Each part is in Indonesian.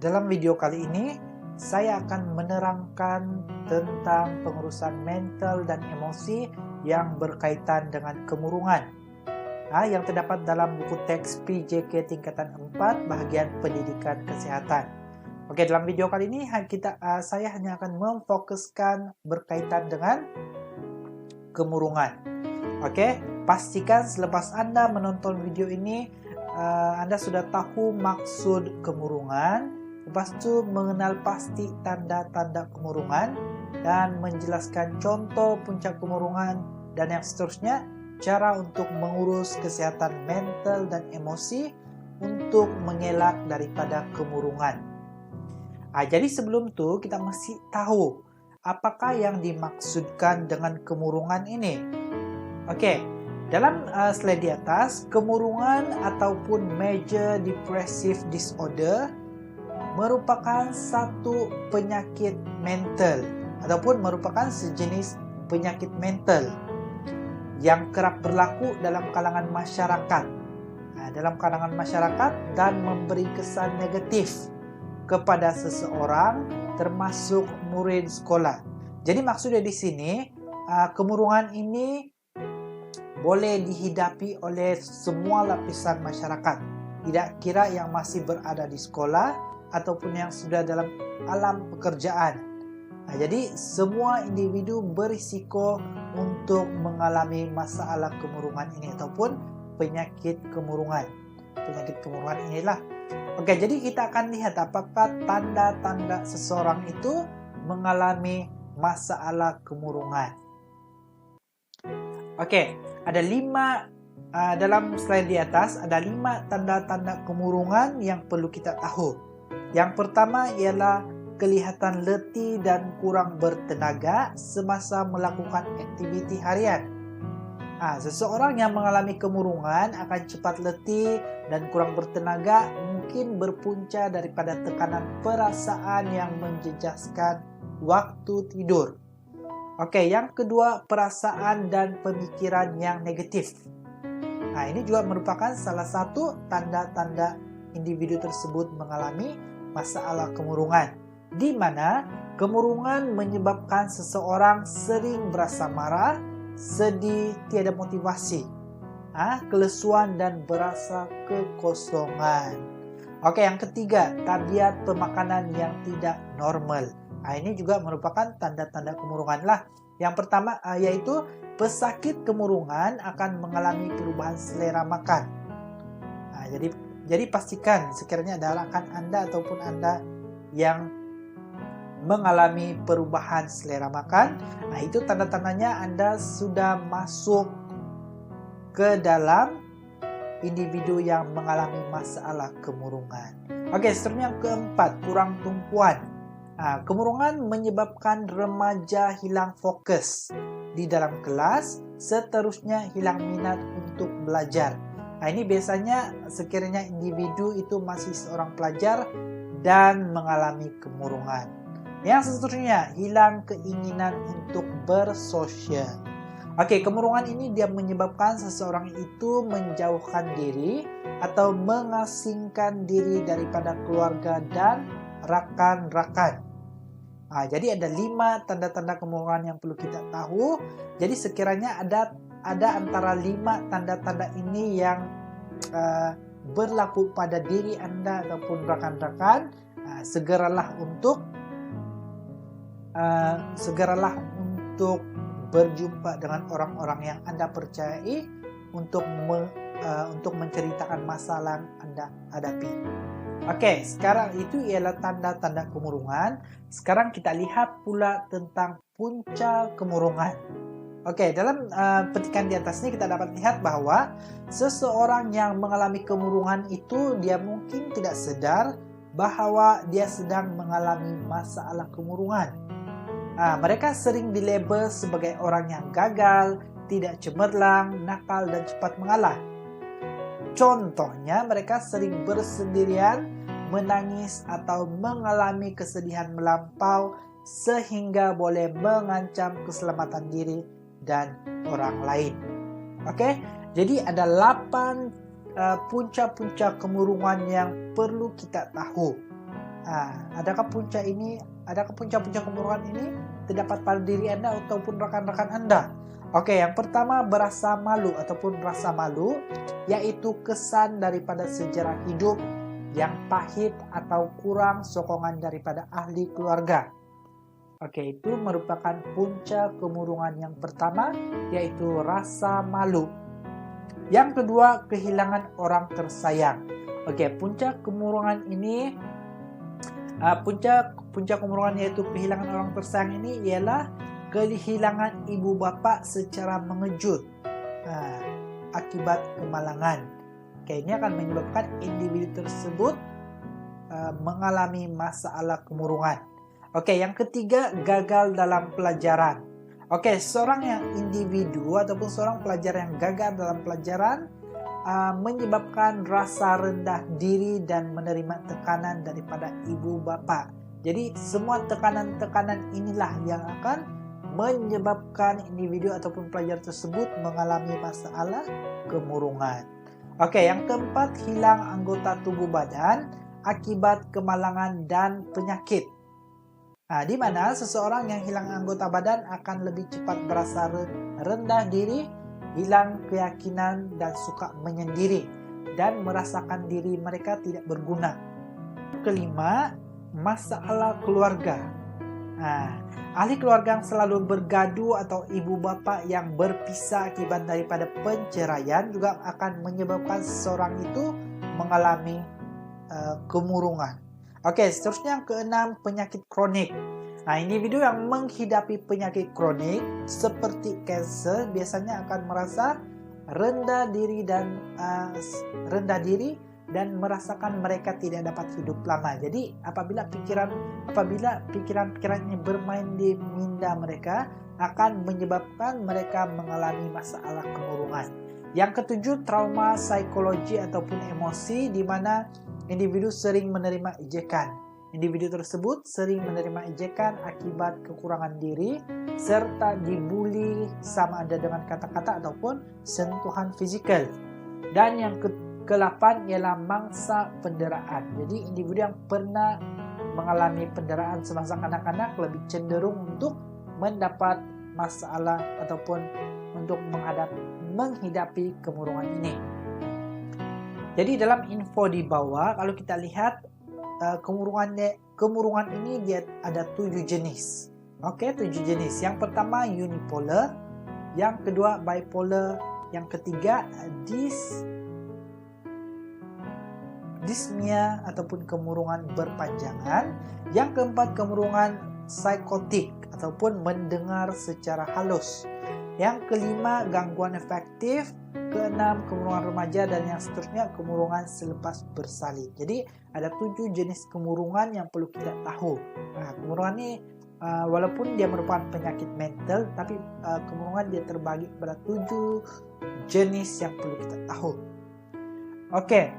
Dalam video kali ini, saya akan menerangkan tentang pengurusan mental dan emosi yang berkaitan dengan kemurungan yang terdapat dalam buku teks PJK tingkatan 4 bahagian pendidikan kesehatan. Oke, dalam video kali ini saya hanya akan memfokuskan berkaitan dengan kemurungan. Oke, pastikan selepas Anda menonton video ini Anda sudah tahu maksud kemurungan, lepas itu mengenal pasti tanda-tanda kemurungan, dan menjelaskan contoh puncak kemurungan, dan yang seterusnya, cara untuk mengurus kesehatan mental dan emosi untuk mengelak daripada kemurungan. Jadi sebelum itu kita mesti tahu apakah yang dimaksudkan dengan kemurungan ini. Oke, dalam slide di atas, kemurungan ataupun major depressive disorder merupakan satu penyakit mental ataupun merupakan sejenis penyakit mental yang kerap berlaku dalam kalangan masyarakat. Dan memberi kesan negatif kepada seseorang termasuk murid sekolah. Jadi maksudnya di sini kemurungan ini boleh dihidapi oleh semua lapisan masyarakat, tidak kira yang masih berada di sekolah ataupun yang sudah dalam alam pekerjaan. Jadi semua individu berisiko untuk mengalami masalah kemurungan ini ataupun penyakit kemurungan. Penyakit kemurungan inilah. Oke, jadi kita akan lihat apakah tanda-tanda seseorang itu mengalami masalah kemurungan. Oke, ada 5 dalam slide di atas ada 5 tanda-tanda kemurungan yang perlu kita tahu. Yang pertama ialah kelihatan letih dan kurang bertenaga semasa melakukan aktiviti harian. Seseorang yang mengalami kemurungan akan cepat letih dan kurang bertenaga, mungkin berpunca daripada tekanan perasaan yang menjejaskan waktu tidur. Oke, yang kedua, perasaan dan pemikiran yang negatif. Ini juga merupakan salah satu tanda-tanda individu tersebut mengalami masalah kemurungan, di mana kemurungan menyebabkan seseorang sering berasa marah, sedih, tiada motivasi, kelesuan dan berasa kekosongan. Oke, yang ketiga, tabiat pemakanan yang tidak normal. Ini juga merupakan tanda-tanda kemurungan lah. Yang pertama yaitu pesakit kemurungan akan mengalami perubahan selera makan. Jadi pastikan sekiranya ada rekan Anda ataupun Anda yang mengalami perubahan selera makan, itu tanda-tandanya Anda sudah masuk ke dalam individu yang mengalami masalah kemurungan. Oke, seterusnya yang keempat, kurang tumpuan. Kemurungan menyebabkan remaja hilang fokus di dalam kelas, seterusnya hilang minat untuk belajar. Ini biasanya sekiranya individu itu masih seorang pelajar dan mengalami kemurungan. Yang seterusnya, hilang keinginan untuk bersosial. Oke, kemurungan ini dia menyebabkan seseorang itu menjauhkan diri atau mengasingkan diri daripada keluarga dan rakan-rakan. Jadi ada 5 tanda-tanda kemurungan yang perlu kita tahu. Jadi sekiranya ada antara 5 tanda-tanda ini yang berlaku pada diri Anda ataupun rakan-rakan, segeralah untuk berjumpa dengan orang-orang yang Anda percayai untuk menceritakan masalah yang Anda hadapi. Oke, sekarang itu ialah tanda-tanda kemurungan. Sekarang kita lihat pula tentang punca kemurungan. Oke, dalam petikan di atas ini kita dapat lihat bahwa seseorang yang mengalami kemurungan itu dia mungkin tidak sadar bahwa dia sedang mengalami masalah kemurungan. Mereka sering dilabel sebagai orang yang gagal, tidak cemerlang, nakal, dan cepat mengalah. Contohnya, mereka sering bersendirian, menangis, atau mengalami kesedihan melampau sehingga boleh mengancam keselamatan diri dan orang lain. Oke, jadi ada 8 punca-punca kemurungan yang perlu kita tahu. Adakah punca-punca kemurungan ini terdapat pada diri Anda ataupun rekan-rekan Anda? Oke, yang pertama berasa malu ataupun rasa malu, yaitu kesan daripada sejarah hidup yang pahit atau kurang sokongan daripada ahli keluarga. Oke, itu merupakan punca kemurungan yang pertama, yaitu rasa malu. Yang kedua, kehilangan orang tersayang. Oke, punca kemurungan ini, punca kemurungan yaitu kehilangan orang tersayang ini ialah kehilangan ibu bapak secara mengejut akibat kemalangan. Oke, ini akan menyebabkan individu tersebut mengalami masalah kemurungan. Oke, yang ketiga, gagal dalam pelajaran. Oke, seorang yang individu ataupun seorang pelajar yang gagal dalam pelajaran menyebabkan rasa rendah diri dan menerima tekanan daripada ibu bapak. Jadi semua tekanan-tekanan inilah yang akan menyebabkan individu ataupun pelajar tersebut mengalami masalah kemurungan. Oke, yang keempat, hilang anggota tubuh badan akibat kemalangan dan penyakit. Di mana seseorang yang hilang anggota badan akan lebih cepat merasa rendah diri, hilang keyakinan dan suka menyendiri, dan merasakan diri mereka tidak berguna. Kelima, masalah keluarga. Ahli keluarga yang selalu bergaduh atau ibu bapak yang berpisah akibat daripada penceraian juga akan menyebabkan seseorang itu mengalami kemurungan. Oke, seterusnya yang keenam, penyakit kronik. Individu yang menghidapi penyakit kronik seperti kanker biasanya akan merasa rendah diri dan merasakan mereka tidak dapat hidup lama. Jadi apabila pikiran-pikiran ini bermain di minda mereka, akan menyebabkan mereka mengalami masalah kemurungan. Yang ketujuh, trauma psikologi ataupun emosi, di mana individu sering menerima ejekan. Individu tersebut sering menerima ejekan akibat kekurangan diri serta dibully sama ada dengan kata-kata ataupun sentuhan fisikal. Dan yang ke-8 ialah mangsa penderaan. Jadi individu yang pernah mengalami penderaan semasa kanak-kanak lebih cenderung untuk mendapat masalah ataupun untuk menghidapi kemurungan ini. Jadi dalam info di bawah, kalau kita lihat kemurungan ini dia ada 7 jenis. Oke, 7 jenis. Yang pertama unipolar, yang kedua bipolar, yang ketiga dyspnea ataupun kemurungan berpanjangan, yang keempat kemurungan psikotik ataupun mendengar secara halus, yang kelima gangguan afektif, keenam kemurungan remaja, dan yang seterusnya kemurungan selepas bersalin. Jadi ada 7 jenis kemurungan yang perlu kita tahu. Kemurungan ini walaupun dia merupakan penyakit mental, tapi kemurungan dia terbagi pada 7 jenis yang perlu kita tahu. Oke,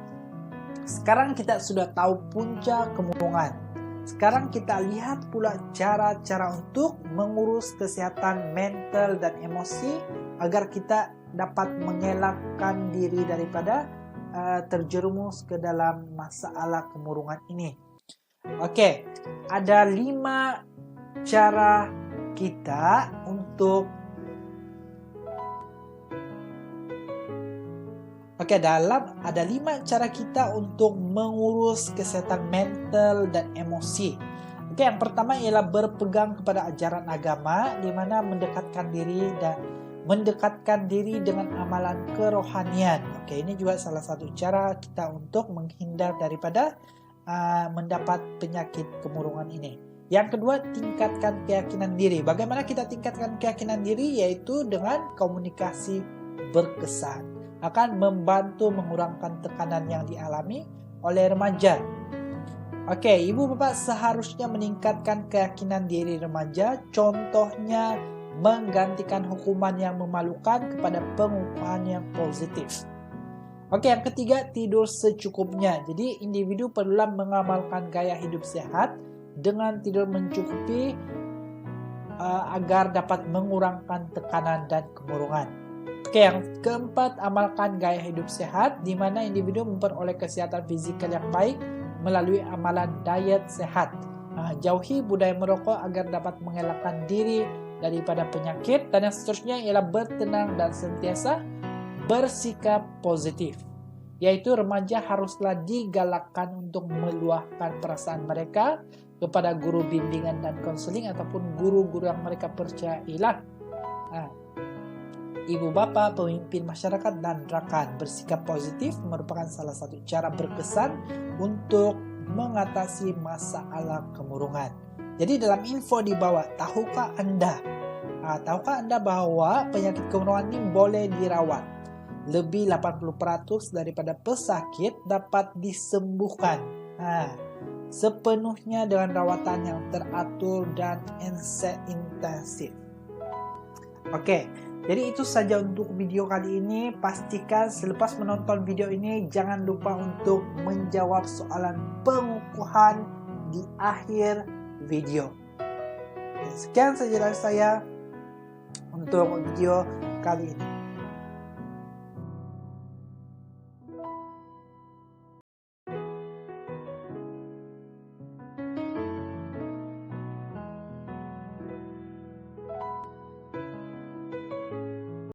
sekarang kita sudah tahu punca kemurungan. Sekarang kita lihat pula cara-cara untuk mengurus kesehatan mental dan emosi agar kita dapat mengelakkan diri daripada terjerumus ke dalam masalah kemurungan ini. Oke, ada 5 cara kita untuk ada 5 cara kita untuk mengurus kesehatan mental dan emosi. Oke, yang pertama ialah berpegang kepada ajaran agama, di mana mendekatkan diri dengan amalan kerohanian. Oke, ini juga salah satu cara kita untuk menghindar daripada mendapat penyakit kemurungan ini. Yang kedua, tingkatkan keyakinan diri. Bagaimana kita tingkatkan keyakinan diri? Yaitu dengan komunikasi berkesan. Akan membantu mengurangkan tekanan yang dialami oleh remaja. Oke, ibu bapak seharusnya meningkatkan keyakinan diri remaja. Contohnya menggantikan hukuman yang memalukan kepada pengukuhan yang positif. Oke, yang ketiga, tidur secukupnya. Jadi individu perlu mengamalkan gaya hidup sehat dengan tidur mencukupi agar dapat mengurangkan tekanan dan kemurungan. Oke, yang keempat, amalkan gaya hidup sehat, di mana individu memperoleh kesehatan fisikal yang baik melalui amalan diet sehat. Jauhi budaya merokok agar dapat mengelakkan diri daripada penyakit, dan yang seterusnya ialah bertenang dan sentiasa bersikap positif, yaitu remaja haruslah digalakkan untuk meluahkan perasaan mereka kepada guru bimbingan dan konseling ataupun guru-guru yang mereka percayailah. Ibu bapa, pemimpin masyarakat, dan rakan. Bersikap positif merupakan salah satu cara berkesan untuk mengatasi masalah kemurungan. Jadi dalam info di bawah, tahukah Anda bahwa penyakit kemurungan ini boleh dirawat? Lebih 80% daripada pesakit dapat disembuhkan sepenuhnya dengan rawatan yang teratur dan intensif. Oke, jadi itu saja untuk video kali ini. Pastikan selepas menonton video ini jangan lupa untuk menjawab soalan pengukuhan di akhir video. Sekian saja dari saya untuk video kali ini.